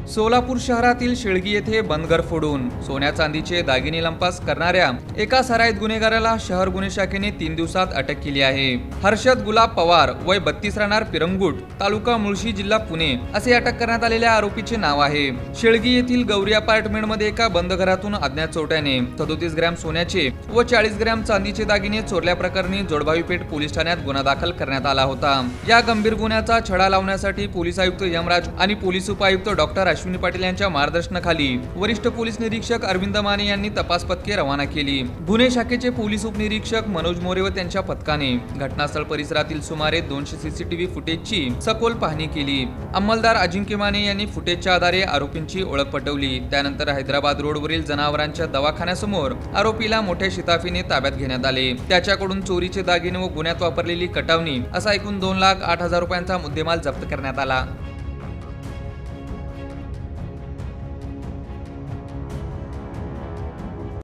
सोलापूर शहरातील शेळगी येथे बंद घर फोडून सोन्या चांदीचे दागिने लंपास करणाऱ्या एका सराईत गुन्हेगाराला शहर गुन्हे शाखेने 3 दिवसात अटक केली आहे। हर्षद गुलाब पवार वय 32 राहणार पिरंगुट तालुका मुळशी जिल्हा पुणे असे अटक करण्यात आलेल्या आरोपीचे नाव आहे। शेळगी येथील गौरी अपार्टमेंट मध्ये एका बंद घरातून अज्ञात चोरट्याने 37 ग्रॅम सोन्याचे व 40 ग्रॅम चांदीचे दागिने चोरल्या प्रकरणी जोडभावी पेठ पोलीस ठाण्यात गुन्हा दाखल करण्यात आला होता। या गंभीर गुन्ह्याचा छडा लावण्यासाठी पोलीस आयुक्त यमराज आणि पोलीस उपायुक्त डॉक्टर अश्विनी पाटील यांच्या मार्गदर्शनाखाली वरिष्ठ पोलीस निरीक्षक अरविंद माने यांनी तपास पथके रवाना केली। गुन्हे शाखेचे पोलीस उपनिरीक्षक मनोज मोरे व त्यांच्या पथकाने घटनास्थळ परिसरातील सुमारे 200 सीसीटीव्ही फुटेजची सखोल पाहणी केली। अंमलदार अजिंक्य माने यांनी फुटेजच्या आधारे आरोपींची ओळख पटवली। त्यानंतर हैदराबाद रोडवरील जनावरांच्या दवाखान्यासमोर आरोपीला मोठ्या शिताफीने ताब्यात घेण्यात आले। त्याच्याकडून चोरीचे दागिने व गुन्ह्यात वापरलेली कटावणी असा एकूण 2,08,000 रुपयांचा मुद्देमाल जप्त करण्यात आला।